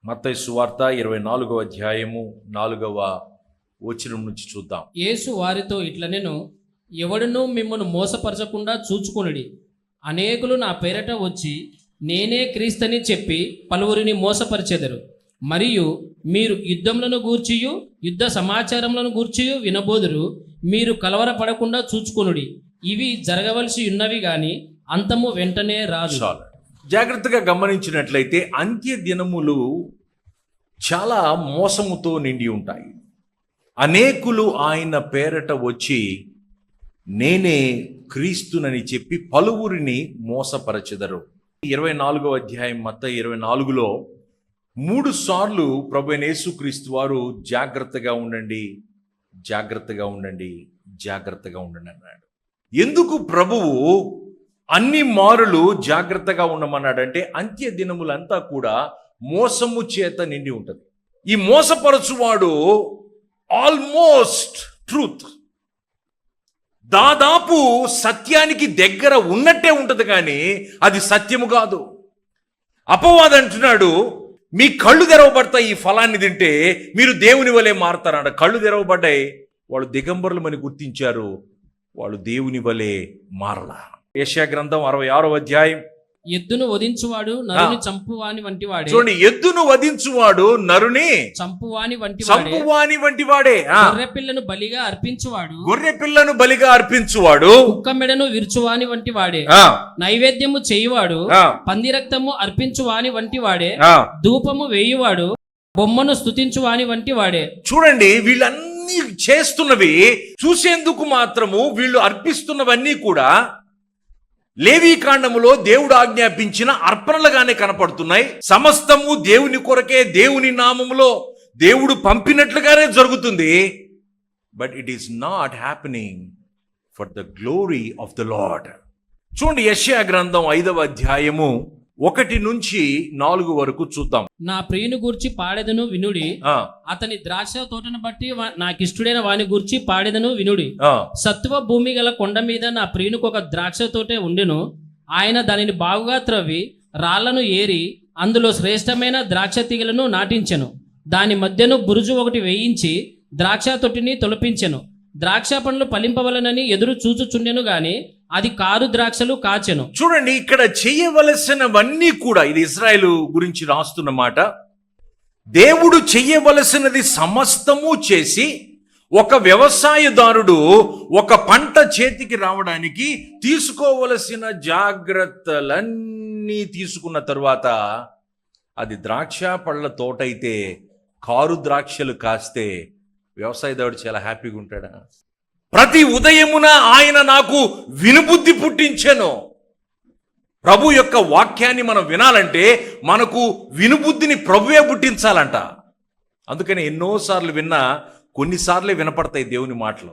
మత్తయి సువార్త 24వ అధ్యాయము 4వ వచనం నుంచి చూద్దాం. యేసు వారితో ఇట్లనెను, ఎవడునూ మిమ్మను మోసపరచకుండా చూచుకొనుడి. అనేకులు నా పేరట వచ్చి నేనే క్రీస్తని చెప్పి పలువురిని మోసపరిచెదరు. మరియు మీరు యుద్ధములను గూర్చియు యుద్ధ సమాచారములను గూర్చియు వినబోదురు. మీరు కలవరపడకుండా చూచుకొనుడి. ఇవి జరగవలసి ఉన్నవి గాని అంతము వెంటనే రాదు. చాలు. జాగ్రత్తగా గమనించినట్లయితే అంత్య దినములు చాలా మోసముతో నిండి ఉంటాయి. అనేకులు ఆయన పేరట వచ్చి నేనే క్రీస్తునని చెప్పి పలువురిని మోసపరచెదరు. 24వ అధ్యాయం మత్తయి 24లో 3 సార్లు ప్రభువైన యేసుక్రీస్తు వారు జాగ్రత్తగా ఉండండి, జాగ్రత్తగా ఉండండి, జాగ్రత్తగా ఉండండి అన్నాడు. ఎందుకు ప్రభువు అన్ని మారులు జాగ్రత్తగా ఉండమన్నాడంటే అంత్య దినములంతా కూడా మోసము చేత నిండి ఉంటుంది. ఈ మోసపరచువాడు ఆల్మోస్ట్ ట్రూత్, దాదాపు సత్యానికి దగ్గర ఉన్నట్టే ఉంటుంది కానీ అది సత్యము కాదు. అపవాది అంటున్నాడు, మీ కళ్ళు తెరవబడతాయి, ఈ ఫలాన్ని తింటే మీరు దేవుని వలె మారతారన్నాడు. కళ్ళు తెరవబడ్డాయి, వాళ్ళు దిగంబరులమని గుర్తించారు, వాళ్ళు దేవుని వలె మారలా. యెషయా గ్రంథం 66వ అధ్యాయం. ఎద్దును వధించువాడు నరుని చంపువాని వంటి వాడే. చూడండి, ఎద్దును వధించువాడు నరుని చంపువాని వంటి వాడే. గొర్రె పిల్లను బలిగా అర్పించువాడు గొర్రె పిల్లను బలిగా అర్పించువాడు కుక్క మెడను విరుచువాని వంటి వాడే. నైవేద్యము చేయువాడు పంది రక్తము అర్పించువాని వంటి వాడే. ధూపము వేయువాడు బొమ్మను స్తుతించువాని వంటి వాడే. చూడండి, వీళ్ళన్నీ చేస్తున్నవి చూసేందుకు మాత్రము, వీళ్ళు అర్పిస్తున్నవన్నీ కూడా లేవీ కాండములో దేవుడు ఆజ్ఞాపించిన అర్పణలుగానే కనపడుతున్నాయి. సమస్తము దేవుని కొరకే, దేవుని నామములో దేవుడు పంపినట్లుగానే జరుగుతుంది. But it is not happening for the glory of the lord. చూడండి, యెషయా గ్రంథం 5వ అధ్యాయము 1 నుంచి 4 వరకు చూద్దాం. నా ప్రియుని గూర్చి పాడెదను వినుడి. అతని ద్రాక్ష తోటను బట్టి నాకిష్టుడైన వాని గూర్చి పాడెదను వినుడి. సత్వ భూమి గల కొండ మీద నా ప్రియునికి ఒక ద్రాక్ష తోటే ఉండెను. ఆయన దానిని బాగుగా త్రవ్వి రాళ్లను ఏరి అందులో శ్రేష్టమైన ద్రాక్ష తీగలను నాటించెను. దాని మధ్యను బురుజు ఒకటి వేయించి ద్రాక్ష తొట్టిని తొలపించెను. ద్రాక్ష పండ్లు ఫలింపవలనని ఎదురు చూచుచుండెను గాని అది కారు ద్రాక్షలు కాచెను. చూడండి, ఇక్కడ చేయవలసినవన్నీ కూడా, ఇది ఇశ్రాయేలు గురించి రాస్తున్న మాట. దేవుడు చెయ్యవలసినది సమస్తము చేసి, ఒక వ్యవసాయదారుడు ఒక పంట చేతికి రావడానికి తీసుకోవలసిన జాగ్రత్తలన్నీ తీసుకున్న తరువాత అది ద్రాక్ష పళ్ళ తోట అయితే, కారు ద్రాక్షలు కాస్తే వ్యవసాయదారుడు చాలా హ్యాపీగా ఉంటాడా? ప్రతి ఉదయమున ఆయన నాకు వినుబుద్ధి పుట్టించెను. ప్రభు యొక్క వాక్యాన్ని మనం వినాలంటే మనకు వినుబుద్ధిని ప్రభువే పుట్టించాలంట. అందుకని ఎన్నోసార్లు విన్నా, కొన్నిసార్లే వినపడతాయి దేవుని మాటలు.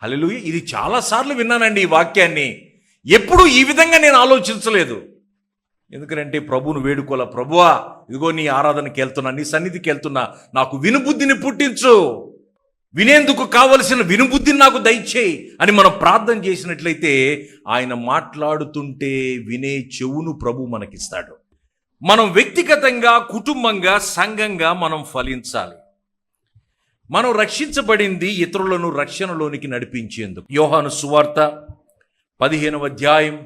హల్లెలూయా. ఇది చాలాసార్లు విన్నానండి ఈ వాక్యాన్ని. ఎప్పుడు ఈ విధంగా నేను ఆలోచించలేదు. ఎందుకంటే ప్రభువును వేడుకోలే, ప్రభువా ఇదిగో నీ ఆరాధనకి వెళ్తున్నా, నీ సన్నిధికి వెళ్తున్నా, నాకు వినుబుద్ధిని పుట్టించు, వినేందుకు కావలసిన వినుబుద్ధిని నాకు దయచేయి అని మనం ప్రార్థన చేసినట్లయితే ఆయన మాట్లాడుతుంటే వినే చెవును ప్రభు మనకిస్తాడు. మనం వ్యక్తిగతంగా, కుటుంబంగా, సంఘంగా మనం ఫలించాలి. మనం రక్షించబడింది ఇతరులను రక్షణలోనికి నడిపించేందుకు. యోహాను సువార్త 15వ అధ్యాయం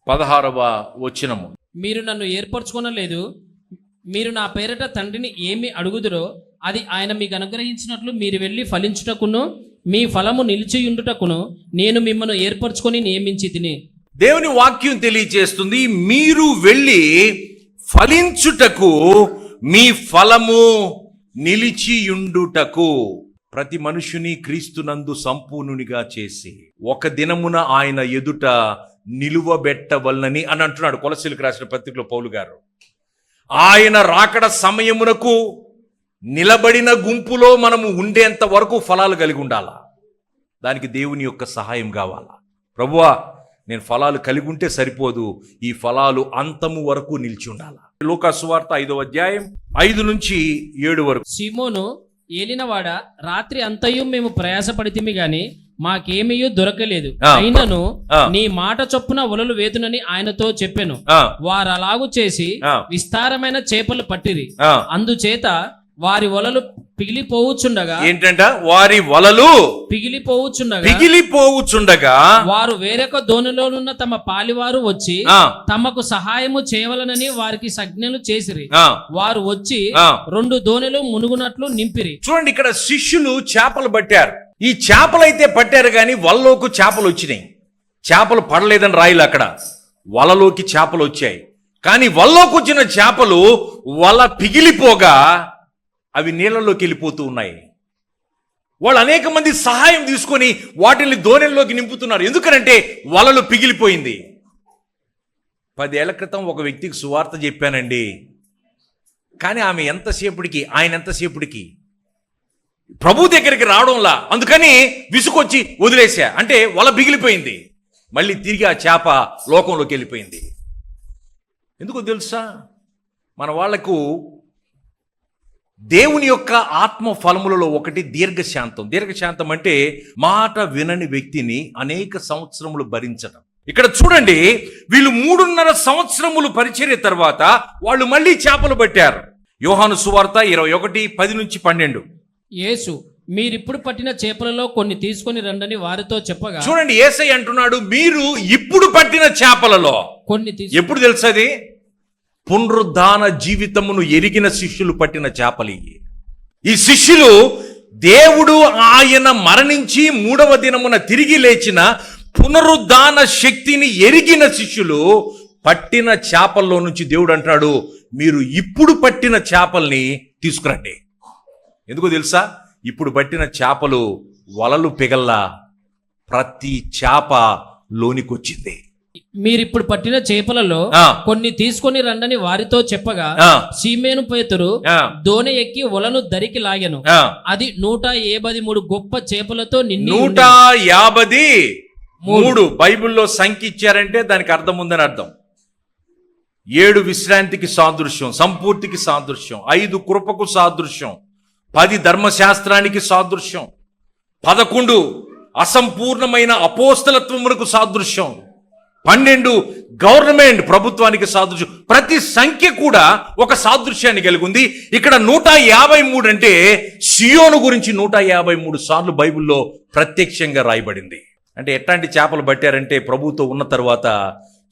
16వ వచనము. మీరు నన్ను ఏర్పరచుకొనలేదు. మీరు నా పేరట తండ్రిని ఏమి అడుగుదురో అది ఆయన మీకు అనుగ్రహించినట్లు మీరు వెళ్ళి ఫలించుటకును మీ ఫలము నిలిచియుండుటకును నేను మిమ్మల్ని ఏర్పరచుకొని నియమించి తిని. దేవుని వాక్యం తెలియజేస్తుంది, మీరు వెళ్ళి ఫలించుటకు, మీ ఫలము నిలిచియుండుటకు. ప్రతి మనుషుని క్రీస్తునందు సంపూర్ణునిగా చేసి ఒక దినమున ఆయన ఎదుట నిలువబెట్టవలనని అని అంటున్నాడు కొలస్సీలకు రాసిన పత్రికలో పౌలు గారు. ఆయన రాకడ సమయమునకు నిలబడిన గుంపులో మనము ఉండేంత వరకు ఫలాలు కలిగి ఉండాలా. దానికి దేవుని యొక్క సహాయం కావాలా. ప్రభువా, నేను ఫలాలు కలిగి ఉంటే సరిపోదు, ఈ ఫలాలు అంతము వరకు నిలిచి ఉండాలా. లూకా సువార్త 5వ అధ్యాయం 5 నుంచి 7 వరకు. సీమోను ఏలినవాడ, రాత్రి అంతయు మేము ప్రయాసపడితిమి గాని మాకేమీ దొరకలేదు, ఆ. అయినను ఆ. నీ మాట చొప్పున వలలు వేతునని ఆయనతో చెప్పెను. ఆ, వారు అలాగు చేసి ఆ. విస్తారమైన చేపలు పట్టిరి. ఆ. అందుచేత వారి వలలు పిగిలిపోవుచుండగా ఏంటంట? వారి వలలు పిగిలిపోవుచుండగా వారు వేరొక దోణిలోనున్న తమ పాలివారు వచ్చి ఆ, తమకు సహాయము చేయవలనని వారికి సంజ్ఞలు చేసిరి. ఆ, వారు వచ్చి ఆ. 2 దోణిలు మునుగునట్లు నింపిరి. చూడండి, ఇక్కడ శిష్యులు చేపలు పట్టారు. ఈ చేపలు అయితే పట్టారు కానీ వలలోకి చేపలు వచ్చినాయి. చేపలు పడలేదని రాయలు అక్కడ, వలలోకి చేపలు వచ్చాయి. కానీ వలలోకి వచ్చిన చేపలు వల పిగిలిపోగా అవి నీళ్ళలోకి వెళ్ళిపోతూ ఉన్నాయి. వాళ్ళు అనేక మంది సహాయం తీసుకొని వాటిని దోణెల్లోకి నింపుతున్నారు. ఎందుకనంటే వలలు పిగిలిపోయింది. 10 ఏళ్ల క్రితం ఒక వ్యక్తికి సువార్త చెప్పానండి, కానీ ఆయన ఎంతసేపటికి ప్రభు దగ్గరికి రావడంలా, అందుకని విసుకొచ్చి వదిలేశా. అంటే వల పిగిలిపోయింది, మళ్ళీ తిరిగి ఆ చేప లోకంలోకి వెళ్ళిపోయింది. ఎందుకో తెలుసా? మన వాళ్లకు దేవుని యొక్క ఆత్మ ఫలములలో ఒకటి దీర్ఘశాంతం. దీర్ఘశాంతం అంటే మాట వినని వ్యక్తిని అనేక సంవత్సరములు భరించడం. ఇక్కడ చూడండి, వీళ్ళు 3.5 సంవత్సరములు పరిచర్య తర్వాత వాళ్ళు మళ్ళీ చేపలు పట్టారు. యోహాను సువార్త 21:10-12. యేసు, మీరిప్పుడు పట్టిన చేపలలో కొన్ని తీసుకొని రండని వారితో చెప్పగా, చూడండి, యేసయ్య అంటున్నాడు, మీరు ఇప్పుడు పట్టిన చేపలలో కొన్ని ఎప్పుడు తెలుసది? పునరుద్ధాన జీవితమును ఎరిగిన శిష్యులు పట్టిన చేపలు ఇవి. ఈ శిష్యులు దేవుడు ఆయన మరణించి 3వ దినమున తిరిగి లేచిన పునరుద్ధాన శక్తిని ఎరిగిన శిష్యులు పట్టిన చేపల్లో నుంచి దేవుడు అంటాడు, మీరు ఇప్పుడు పట్టిన చేపల్ని తీసుకురండి. ఎందుకో తెలుసా? ఇప్పుడు పట్టిన చేపలు వలలు పిగల్లా ప్రతి చేప లోనికొచ్చింది. మీరిప్పుడు పట్టిన చేపలలో కొన్ని తీసుకొని రండని వారితో చెప్పగా, సీమేను పేతురు దోణి ఎక్కి వలను దరికి లాగెను. అది 153 గొప్ప చేపలతో నిండి 153 బైబిల్లో సంఖ్య ఇచ్చారంటే దానికి అర్థం ఉందని అర్థం. 7 విశ్రాంతికి సాదృశ్యం, సంపూర్తికి సాదృశ్యం, 5 కృపకు సాదృశ్యం, 10 ధర్మశాస్త్రానికి సాదృశ్యం, 11 అసంపూర్ణమైన అపోస్తలత్వమునకు సాదృశ్యం, 12 గవర్నమెంట్ ప్రభుత్వానికి సాదృశ్యం. ప్రతి సంఖ్య కూడా ఒక సాదృశ్యాన్ని కలిగి ఉంది. ఇక్కడ 153 అంటే సియోను గురించి 153 సార్లు బైబిల్లో ప్రత్యక్షంగా రాయబడింది. అంటే ఎట్లాంటి చేపలు పట్టారంటే, ప్రభుతో ఉన్న తర్వాత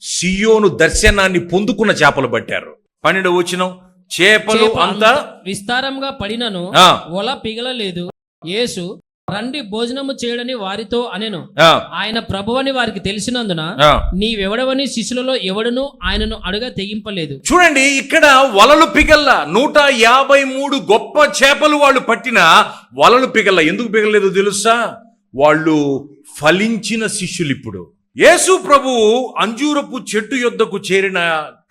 సియోను దర్శనాన్ని పొందుకున్న చేపలు పట్టారు. 12వ వచనం, చేపలు అంతా విస్తారంగా పడినను వల పిగలలేదు. యేసు, రండి భోజనము చేయడని వారితో అనెను. ఆయన ప్రభువని వారికి తెలిసినందున నీవెవడవని శిష్యులలో ఎవడును ఆయనను అడుగ తెగింపలేదు. చూడండి, ఇక్కడ వలలు పిగల్ల 153 గొప్ప చేపలు వాళ్ళు పట్టిన వలలు పిగల్ల. ఎందుకు పిగలలేదు తెలుసా? వాళ్ళు ఫలించిన శిష్యులు. ఇప్పుడు యేసు ప్రభువు అంజూరపు చెట్టు యొద్దకు చేరిన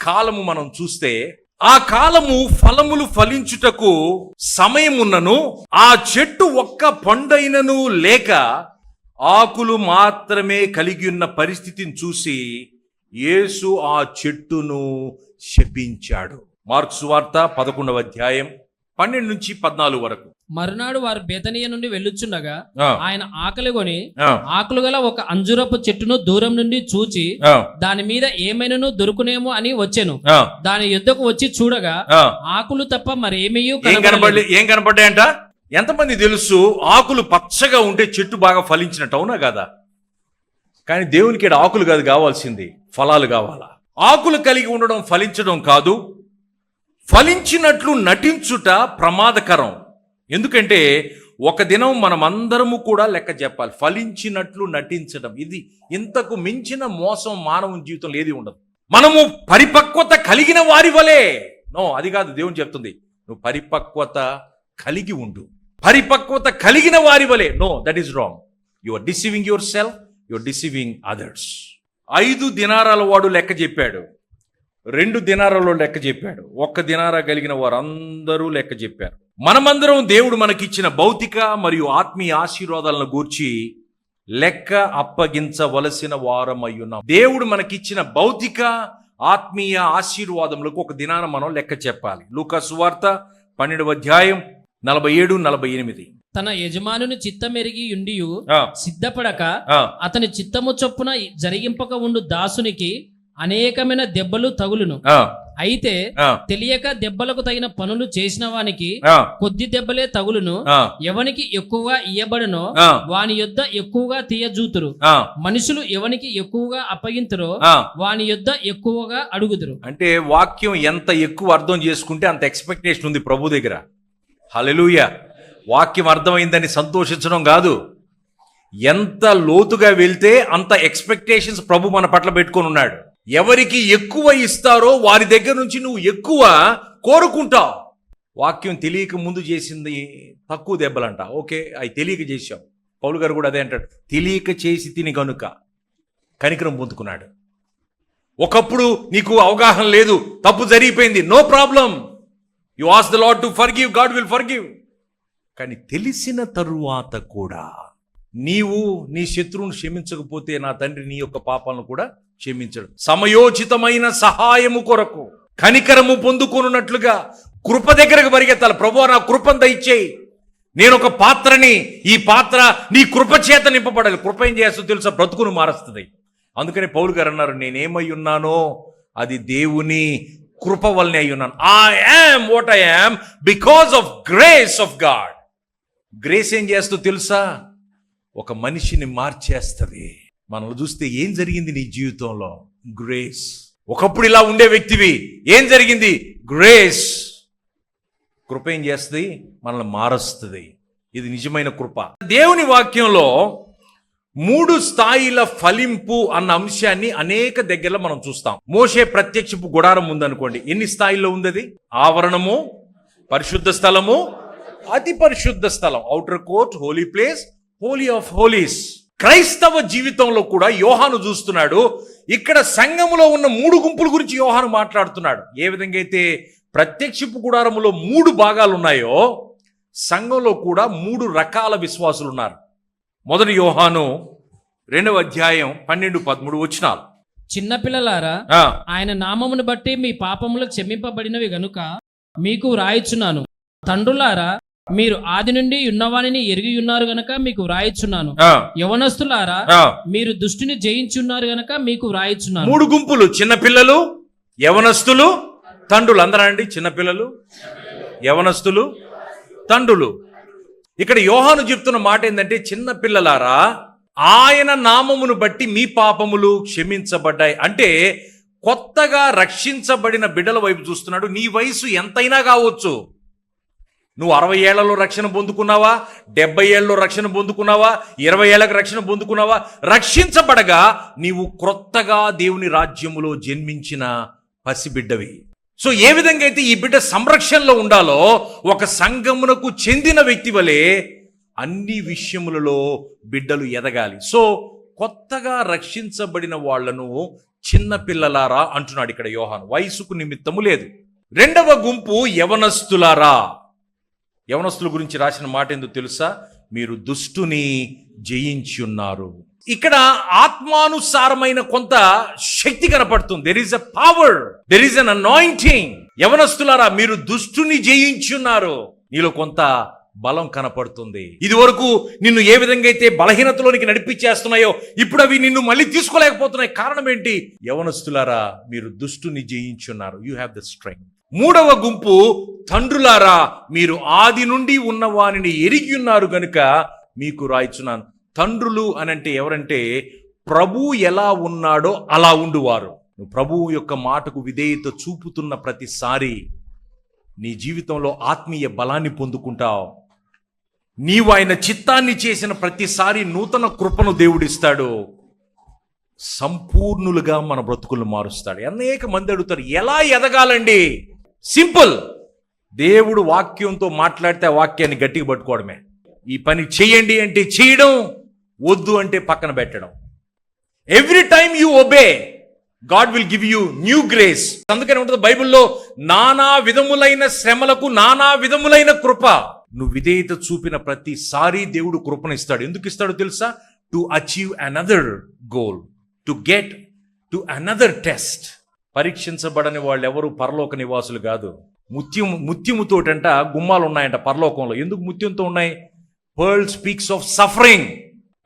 కాలము మనం చూస్తే, ఆ కాలము ఫలములు ఫలించుటకు సమయమున్నను ఆ చెట్టు ఒక్క పండైనను లేక ఆకులు మాత్రమే కలిగి ఉన్న పరిస్థితిని చూసి యేసు ఆ చెట్టును శపించాడు. మార్కు సువార్త 11వ అధ్యాయం 12-14 వరకు. మరునాడు వారు బేతనియ నుండి వెళ్ళుచుండగా ఆయన ఆకలిగొని ఆకులు గల ఒక అంజురపు చెట్టును దూరం నుండి చూచి దాని మీద ఏమైనాను దొరుకునేమో అని వచ్చెను. దాని యుద్ధకు వచ్చి చూడగా ఆకులు తప్ప మరేమీ ఏం కనపడ్డాయంట? ఎంతమంది తెలుసు ఆకులు పచ్చగా ఉంటే చెట్టు బాగా ఫలించినట్టు? అవునా కదా? కానీ దేవునికి ఆకులు కాదు కావాల్సింది, ఫలాలు కావాలా. ఆకులు కలిగి ఉండడం ఫలించడం కాదు, ఫలించినట్లు నటించుట ప్రమాదకరం. ఎందుకంటే ఒక దినం మనమందరము కూడా లెక్క చెప్పాలి. ఫలించినట్లు నటించడం, ఇది ఇంతకు మించిన మోసం మానవుని జీవితంలో ఏది ఉండదు. మనము పరిపక్వత కలిగిన వారి వలే, నో, అది కాదు దేవుని చెప్తుంది. నువ్వు పరిపక్వత కలిగి ఉండు. పరిపక్వత కలిగిన వారి వలే, no, that is wrong. You are deceiving yourself, you are deceiving others. 5 దినారాల వాడు లెక్క చెప్పాడు, 2 దినారాలు లెక్క చెప్పాడు, 1 దినారా కలిగిన వారందరూ లెక్క చెప్పారు. మనమందరం దేవుడు మనకిచ్చిన భౌతిక మరియు ఆత్మీయ ఆశీర్వాదాలను గూర్చి లెక్క అప్పగించవలసిన వారమై ఉన్నాం. దేవుడు మనకిచ్చిన భౌతిక ఆత్మీయ ఆశీర్వాదములకు 1 దినాన మనం లెక్క చెప్పాలి. లూకా సువార్త 12వ అధ్యాయం 47-48. తన యజమానుని చిత్తమెరిగి ఉండియు ఆ, సిద్ధపడక ఆ, అతని చిత్తము చొప్పున జరిగింపక ఉండు దాసునికి అనేకమైన దెబ్బలు తగులును. ఆ, అయితే ఆ, తెలియక దెబ్బలకు తగిన పనులు చేసిన వానికి ఆ, కొద్ది దెబ్బలే తగులును. ఆ, ఎవనికి ఎక్కువగా ఇయ్యబడునో ఆ, వాని యొద్ద ఎక్కువగా తీయజూతురు. ఆ, మనుషులు ఎవనికి ఎక్కువగా అప్పగింతురో ఆ. వాని యొద్ద ఎక్కువగా అడుగుదురు. అంటే వాక్యం ఎంత ఎక్కువ అర్థం చేసుకుంటే అంత ఎక్స్పెక్టేషన్ ఉంది ప్రభు దగ్గర. హల్లెలూయా. వాక్యం అర్థమైందని సంతోషించడం కాదు, ఎంత లోతుగా వెళ్తే అంత ఎక్స్పెక్టేషన్స్ ప్రభు మన పట్ల పెట్టుకొని ఉన్నాడు. ఎవరికి ఎక్కువ ఇస్తారో వారి దగ్గర నుంచి నువ్వు ఎక్కువ కోరుకుంటావు. వాక్యం తెలియక ముందు చేసింది తక్కువ దెబ్బలంట. ఓకే, అవి తెలియక చేశావు. పౌలు గారు కూడా అదే అంటాడు, తెలియక చేసి తిని గనుక కనికరం పొందుకున్నాడు. ఒకప్పుడు నీకు అవగాహన లేదు, తప్పు జరిగిపోయింది, no problem, you ask the lord to forgive, God will forgive. కానీ తెలిసిన తరువాత కూడా నీవు నీ శత్రువును క్షమించకపోతే నా తండ్రి నీ యొక్క పాపాలను కూడా క్షమించడు. సమయోచితమైన సహాయము కొరకు కనికరము పొందుకొనున్నట్లుగా కృప దగ్గరకు పరిగెత్తాలి. ప్రభువా నా కృపను దయచేయి, నేను ఒక పాత్రని, ఈ పాత్ర నీ కృప చేత నింపబడాలి. కృప ఏం చేస్తుందో తెలుసా? బ్రతుకును మారుస్తుంది. అందుకని పౌలు గారు అన్నారు, నేనేమై ఉన్నానో అది దేవుని కృప వల్లనే అయి ఉన్నాను. I am what I am because of grace of God. Grace ఏం చేస్తుందో తెలుసా? ఒక మనిషిని మార్చేస్తుంది. మనల్ని చూస్తే ఏం జరిగింది నీ జీవితంలో? గ్రేస్. ఒకప్పుడు ఇలా ఉండే వ్యక్తివి, ఏం జరిగింది? గ్రేస్. కృప ఏం చేస్తుంది? మనల్ని మారుస్తుంది. ఇది నిజమైన కృప. దేవుని వాక్యంలో 3 స్థాయిల ఫలింపు అన్న అంశాన్ని అనేక దగ్గరలో మనం చూస్తాం. మోషే ప్రత్యక్షపు గుడారం ఉందనుకోండి, ఎన్ని స్థాయిల్లో ఉంది అది? ఆవరణము, పరిశుద్ధ స్థలము, అతి పరిశుద్ధ స్థలం, outer court, holy place, holy of holies. క్రైస్తవ జీవితంలో కూడా యోహాను చూస్తున్నాడు. ఇక్కడ సంఘములో ఉన్న 3 గుంపుల గురించి యోహాను మాట్లాడుతున్నాడు. ఏ విధంగా అయితే ప్రత్యక్షపు గుడారములో 3 భాగాలు ఉన్నాయో, సంఘంలో కూడా 3 రకాల విశ్వాసులు ఉన్నారు. మొదటి యోహాను 2వ అధ్యాయం 12-13 వచనాలు. చిన్నపిల్లలారా, ఆయన నామమును బట్టి మీ పాపములు క్షమింపబడినవి గనుక మీకు వ్రాయిచున్నాను. తండ్రులారా, మీరు ఆది నుండి ఉన్నవానిని ఎరిగి ఉన్నారు గనక మీకు వ్రాయిచున్నాను. యవనస్తులారా, మీరు దుష్టుని జయించున్నారు గనక మీకు వ్రాయిచున్నాను. 3 గుంపులు: చిన్నపిల్లలు, యవనస్తులు, తండ్రులు. అందరూ అండి, చిన్నపిల్లలు, యవనస్తులు, తండ్రులు. ఇక్కడ యోహాను చెప్తున్న మాట ఏంటంటే, చిన్నపిల్లలారా, ఆయన నామమును బట్టి మీ పాపములు క్షమించబడ్డాయి. అంటే కొత్తగా రక్షించబడిన బిడ్డల వైపు చూస్తున్నాడు. నీ వయసు ఎంతైనా కావచ్చు. నువ్వు 60 ఏళ్లలో రక్షణ పొందుకున్నావా, 70 ఏళ్ళలో రక్షణ పొందుకున్నావా, 20 ఏళ్ళకు రక్షణ పొందుకున్నావా, రక్షించబడగా నీవు క్రొత్తగా దేవుని రాజ్యములో జన్మించిన పసిబిడ్డవి. సో ఏ విధంగా అయితే ఈ బిడ్డ సంరక్షణలో ఉండాలో, ఒక సంఘమునకు చెందిన వ్యక్తి వలె అన్ని విషయములలో బిడ్డలు ఎదగాలి. సో కొత్తగా రక్షించబడిన వాళ్లను చిన్న పిల్లలారా అంటున్నాడు ఇక్కడ యోహాను. వయసుకు నిమిత్తము లేదు. 2వ గుంపు యవనస్తులారా. యవనస్తుల గురించి రాసిన మాట ఎందుకు తెలుసా? మీరు దుష్టుని జయించి ఉన్నారు. ఇక్కడ ఆత్మానుసారమైన కొంత శక్తి కనపడుతుంది. There is a power, there is an anointing. యవనస్తులారా, మీరు దుష్టుని జయించి ఉన్నారు. నీలో కొంత బలం కనపడుతుంది. ఇది వరకు నిన్ను ఏ విధంగా అయితే బలహీనతలోనికి నడిపించేస్తున్నాయో, ఇప్పుడు అవి నిన్ను మళ్ళీ తీసుకోలేకపోతున్నాయి. కారణం ఏంటి? యవనస్తులారా, మీరు దుష్టుని జయించున్నారు. You have the strength. 3వ గుంపు తండ్రులారా, మీరు ఆది నుండి ఉన్న వానిని ఎరిగి ఉన్నారు గనుక మీకు రాయిచున్నాను. తండ్రులు అనంటే ఎవరంటే, ప్రభు ఎలా ఉన్నాడో అలా ఉండువారు. నువ్వు ప్రభువు యొక్క మాటకు విధేయత చూపుతున్న ప్రతిసారి నీ జీవితంలో ఆత్మీయ బలాన్ని పొందుకుంటావు. నీవు ఆయన చిత్తాన్ని చేసిన ప్రతిసారి నూతన కృపను దేవుడిస్తాడు. సంపూర్ణులుగా మన బ్రతుకులు మారుస్తాడు. అనేక మంది అడుగుతారు, ఎలా ఎదగాలండి? సింపుల్. దేవుడు వాక్యంతో మాట్లాడితే ఆ వాక్యాన్ని గట్టిగా పట్టుకోవడమే. ఈ పని చేయండి అంటే చేయడం, వద్దు అంటే పక్కన పెట్టడం. Every time you obey, God will give you new grace. అందుకని ఉంటుంది బైబిల్లో, నానా విధములైన శ్రమలకు నానా విధములైన కృప. నువ్వు విధేయత చూపిన ప్రతిసారి దేవుడు కృపను ఇస్తాడు. ఎందుకు ఇస్తాడో తెలుసా? To achieve another goal, to get to another test. పరీక్షించబడని వాళ్ళు ఎవరు పరలోక నివాసులు కాదు. ముత్యముతోటంట గుమ్మాలు ఉన్నాయంట పరలోకంలో. ఎందుకు ముత్యంతో ఉన్నాయి? పర్ల్ స్పీక్స్ ఆఫ్ సఫరింగ్,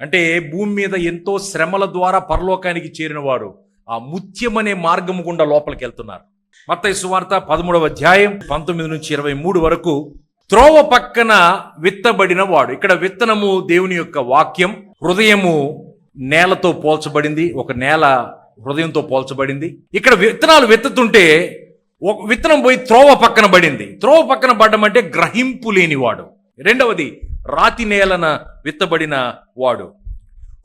అంటే భూమి మీద ఎంతో శ్రమల ద్వారా పరలోకానికి చేరినవాడు ఆ ముత్యం అనే మార్గము గుండా లోపలికి వెళ్తున్నారు. మత్తయి సువార్త 13వ అధ్యాయం 19 నుంచి 23 వరకు. త్రోవ పక్కన విత్తబడిన వాడు. ఇక్కడ విత్తనము దేవుని యొక్క వాక్యం, హృదయము నేలతో పోల్చబడింది, ఒక నేల హృదయంతో పోల్చబడింది. ఇక్కడ విత్తనాలు విత్తుతుంటే ఒక విత్తనం పోయి త్రోవ పక్కన పడింది. త్రోవ పక్కన పడ్డం అంటే గ్రహింపు లేనివాడు. రెండవది రాతి నేలన విత్తబడిన వాడు,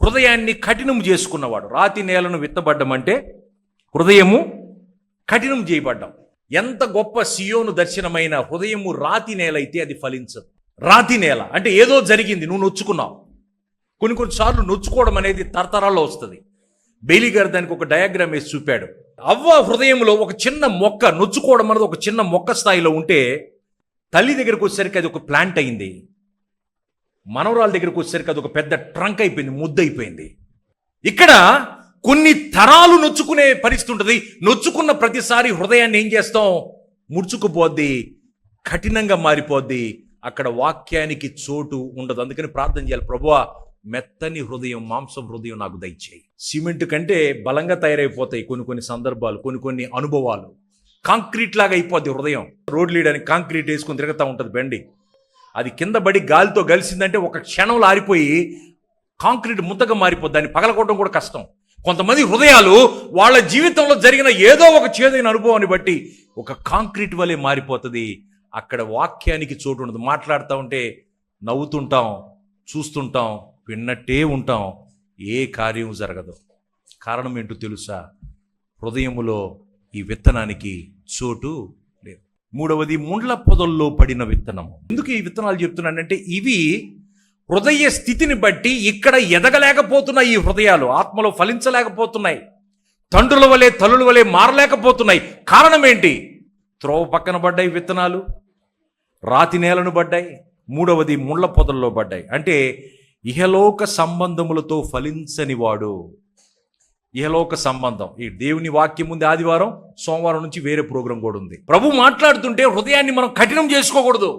హృదయాన్ని కఠినం చేసుకున్నవాడు. రాతి నేలను విత్తబడ్డం అంటే హృదయము కఠినం చేయబడ్డం. ఎంత గొప్ప సియోను దర్శనమైన హృదయము రాతి నేల అయితే అది ఫలించదు. రాతి నేల అంటే ఏదో జరిగింది, నువ్వు నొచ్చుకున్నావు. కొన్నిసార్లు నొచ్చుకోవడం అనేది తరతరాల్లో వస్తుంది. బెయిలీ గారు దానికి ఒక డయాగ్రామ్ వేసి చూపాడు. అవ్వ హృదయంలో ఒక చిన్న మొక్క నొచ్చుకోవడం అనేది ఒక చిన్న మొక్క స్థాయిలో ఉంటే, తల్లి దగ్గరకు వచ్చేసరికి అది ఒక ప్లాంట్ అయింది. మనవరాల దగ్గరకు వచ్చేసరికి అది ఒక పెద్ద ట్రంక్ అయిపోయింది, ముద్దయిపోయింది. ఇక్కడ కొన్ని తరాలు నొచ్చుకునే పరిస్థితి ఉంటుంది. నొచ్చుకున్న ప్రతిసారి హృదయాన్ని ఏం చేస్తాం? ముడుచుకుపోద్ది, కఠినంగా మారిపోద్ది. అక్కడ వాక్యానికి చోటు ఉండదు. అందుకని ప్రార్థన చేయాలి, ప్రభువా మెత్తని హృదయం, మాంసం హృదయం నాకు దయచేయి. సిమెంట్ కంటే బలంగా తయారైపోతాయి కొన్ని సందర్భాలు, కొన్ని అనుభవాలు. కాంక్రీట్ లాగా అయిపోద్ది హృదయం. రోడ్లు వేయడానికి కాంక్రీట్ వేసుకుని తిరుగుతూ ఉంటుంది బండి. అది కింద పడి గాలితో కలిసిందంటే ఒక క్షణంలో ఆరిపోయి కాంక్రీట్ ముద్దగా మారిపోద్ది. దాన్ని పగలకొట్టడం కూడా కష్టం. కొంతమంది హృదయాలు వాళ్ళ జీవితంలో జరిగిన ఏదో ఒక చేదైన అనుభవాన్ని బట్టి ఒక కాంక్రీట్ వలె మారిపోతుంది. అక్కడ వాక్యానికి చోటు ఉండదు. మాట్లాడుతూ ఉంటే నవ్వుతుంటాం, చూస్తుంటాం, విన్నట్టే ఉంటాం, ఏ కార్యం జరగదు. కారణం ఏంటో తెలుసా? హృదయములో ఈ విత్తనానికి చోటు లేదు. మూడవది ముండ్ల పొదల్లో పడిన విత్తనము. ఎందుకు ఈ విత్తనాలు చెప్తున్నానంటే, ఇవి హృదయ స్థితిని బట్టి ఇక్కడ ఎదగలేకపోతున్నాయి. ఈ హృదయాలు ఆత్మలో ఫలించలేకపోతున్నాయి. తండ్రుల వలె తల్లుల వలె మారలేకపోతున్నాయి. కారణం ఏంటి? త్రోవ పక్కన పడ్డాయి విత్తనాలు, రాతి నేలను పడ్డాయి. మూడవది ముండ్ల పొదల్లో పడ్డాయి. అంటే ఇహలోక సంబంధములతో ఫలించని వాడు. ఇహలోక సంబంధం, ఈ దేవుని వాక్యం ఉంది. ఆదివారం సోమవారం నుంచి వేరే ప్రోగ్రాం కూడా ఉంది. ప్రభు మాట్లాడుతుంటే హృదయాన్ని మనం కఠినం చేసుకోకూడదు.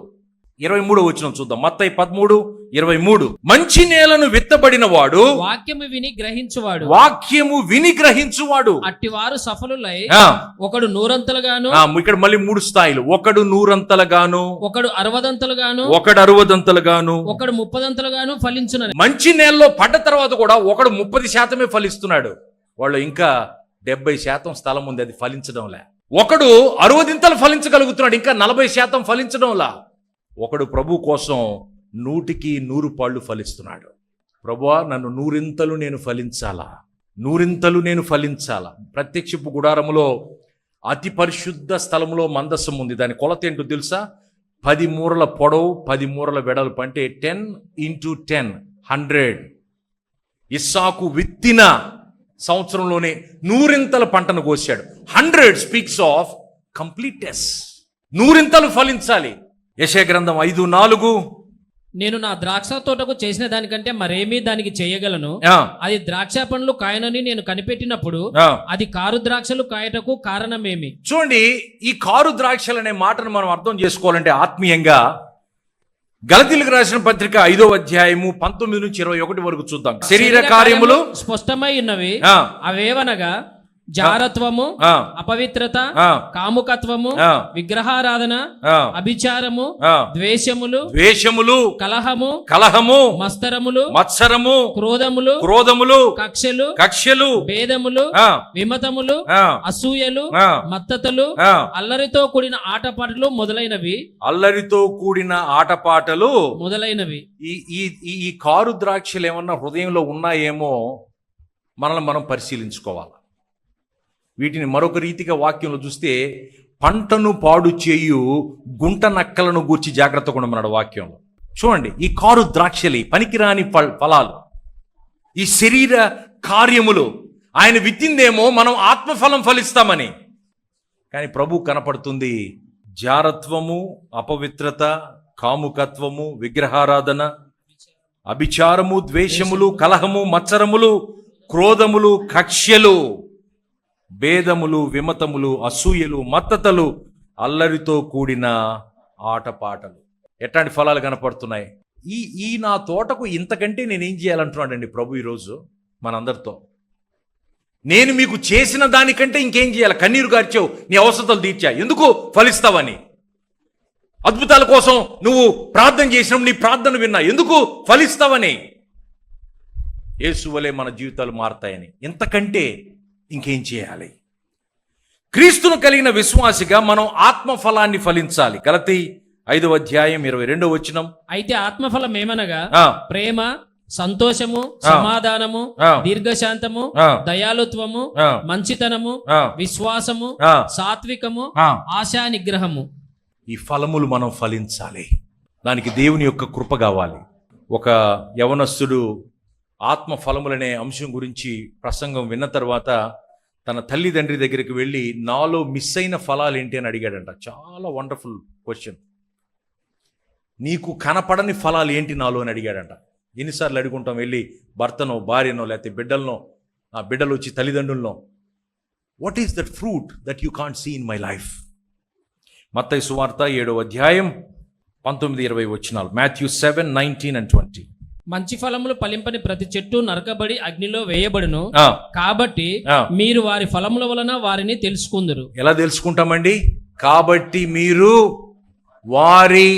23వ వచనం చూద్దాం. మత్తయి 13:23. మంచి నేలను విత్తబడిన వాడు వాక్యము విని గ్రహించువాడు. వాక్యము విని గ్రహించువాడు. అట్టివారు సఫలులై ఒకడు 100 ఇక్కడ మళ్ళీ 3 స్థాయిలు. ఒకడు 100 ఒకడు 60 ఒకడు 60 ఒకడు 30 ఫలించున. మంచి నేలలో పడ్డ తర్వాత కూడా ఒకడు 30% ఫలిస్తున్నాడు. వాళ్ళు ఇంకా 70% స్థలం ఉంది, అది ఫలించడంలే. ఒకడు 60 ఫలించగలుగుతున్నాడు, ఇంకా 40% ఫలించడంలా. ఒకడు ప్రభు కోసం 100కి 100 పాళ్ళు ఫలిస్తున్నాడు. ప్రభువా నన్ను 100 నేను ఫలించాలా, 100 నేను ఫలించాలా. ప్రత్యక్షపు గుడారములో అతి పరిశుద్ధ స్థలములో మందస్సం ఉంది. దాని కొలత ఏంటో తెలుసా? 10 మూరల పొడవు, 10 మూరల వెడల్పు. అంటే 10 × 10 100. ఇస్సాకు విత్తిన సంవత్సరంలోనే 100 పంటను కోసాడు. 100 స్పీక్స్ ఆఫ్ కంప్లీట్నెస్. 100 ఫలించాలి. యెషయా గ్రంథం 5:4. నేను నా ద్రాక్ష తోటకు చేసిన దానికంటే మరేమీ దానికి చేయగలను. అది ద్రాక్ష పండ్లు కాయనని నేను కనిపెట్టినప్పుడు అది కారు ద్రాక్షలు కాయటకు కారణమేమి? చూడండి, ఈ కారు ద్రాక్షలు అనే మాటను మనం అర్థం చేసుకోవాలంటే ఆత్మీయంగా గలతీయులకు రాసిన పత్రిక 5వ అధ్యాయము 19 నుంచి 21 వరకు చూద్దాం. శరీర కార్యములు స్పష్టమై ఉన్నవి. అవేవనగా జారత్వము, అపవిత్రత, కాముకత్వము, విగ్రహారాధన, అభిచారము, ద్వేషములు, కలహము, మత్సరము, క్రోధములు, కక్షలు, భేదములు, విమతములు, అసూయలు, మత్తతలు, అల్లరితో కూడిన ఆటపాటలు మొదలైనవి. ఈ కారు ద్రాక్షలు ఏమన్నా హృదయంలో ఉన్నాయేమో మనల్ని మనం పరిశీలించుకోవాలి. వీటిని మరొక రీతిగా వాక్యంలో చూస్తే, పంటను పాడు చేయు గుంట నక్కలను గూర్చి జాగ్రత్తగా ఉండమన్నాడు వాక్యంలో. చూడండి, ఈ కారు ద్రాక్షలి పనికిరాని ఫలాలు, ఈ శరీర కార్యములు. ఆయన విత్తిందేమో మనం ఆత్మఫలం ఫలిస్తామని, కానీ ప్రభు కనపడుతుంది జారత్వము, అపవిత్రత, కాముకత్వము, విగ్రహారాధన, అభిచారము, ద్వేషములు, కలహము, మత్సరములు, క్రోధములు, కక్ష్యలు, భేదములు, విమతములు, అసూయలు, మత్తతలు, అల్లరితో కూడిన ఆటపాటలు. ఎట్లాంటి ఫలాలు కనపడుతున్నాయి? ఈ నా తోటకు ఇంతకంటే నేనేం చేయాలంటున్నాడండి ప్రభు ఈరోజు మనందరితో. నేను మీకు చేసిన దానికంటే ఇంకేం చేయాలి? కన్నీరు గార్చావు, నీ అవసరతలు తీర్చా, ఎందుకు? ఫలిస్తావని. అద్భుతాల కోసం నువ్వు ప్రార్థన చేసినప్పుడు నీ ప్రార్థన విన్నా, ఎందుకు? ఫలిస్తావని. యేసు వలె మన జీవితాలు మారతాయని. ఇంతకంటే ఇంకేం చేయాలి? క్రీస్తును కలిగిన విశ్వాసిగా మనం ఆత్మఫలాన్ని ఫలించాలి. గలతీ 5వ అధ్యాయం 22వ వచనం. అయితే ఆత్మఫలం ఏమనగా ఆ, ప్రేమ, సంతోషము, సమాధానము, దీర్ఘశాంతము, దయాళుత్వము, మంచితనము, విశ్వాసము, సాత్వికము, ఆశా నిగ్రహము. ఈ ఫలములు మనం ఫలించాలి. దానికి దేవుని యొక్క కృప కావాలి. ఒక యవనస్తుడు ఆత్మ ఫలములనే అంశం గురించి ప్రసంగం విన్న తర్వాత తన తల్లిదండ్రి దగ్గరికి వెళ్ళి నాలో మిస్ అయిన ఫలాలు ఏంటి అని అడిగాడంట. చాలా వండర్ఫుల్ క్వశ్చన్. నీకు కనపడని ఫలాలు ఏంటి నాలో అని అడిగాడంట. ఎన్నిసార్లు అడుగుంటాం వెళ్ళి భర్తనో భార్యనో లేకపోతే బిడ్డలనో, ఆ బిడ్డలు వచ్చి తల్లిదండ్రులనో, what is that fruit that you can't see in my life? మత్తయి సువార్త 7వ అధ్యాయం 19-20 వచనాలు. Matthew 7:19 and 20. మంచి ఫలములు ఫలింపని ప్రతి చెట్టు నరకబడి అగ్నిలో వేయబడును. కాబట్టి మీరు వారి ఫలముల వలన వారిని తెలుసుకుందురు. ఎలా తెలుసుకుంటామండి? కాబట్టి మీరు వారి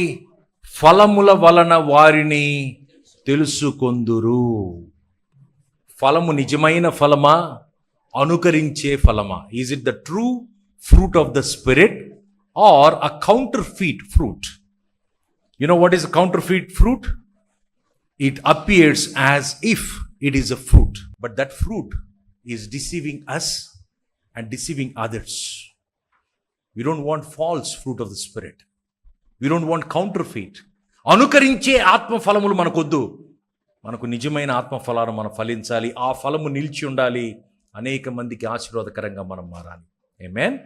ఫలముల వలన వారిని తెలుసుకొందురు. ఫలము నిజమైన ఫలమా, అనుకరించే ఫలమా? Is it the true fruit of the spirit or a counterfeit fruit? You know what is a counterfeit fruit? It appears as if it is a fruit, but that fruit is deceiving us and deceiving others. We don't want false fruit of the Spirit. We don't want counterfeit. అనుకరించే ఆత్మ ఫలములు మనకొద్దు. మనకు నిజమైన ఆత్మ ఫలాలు మనం ఫలించాలి. ఆ ఫలము నిలిచి ఉండాలి. అనేక మందికి ఆశీర్వాదకరంగా మనం మారాలి. ఆమేన్.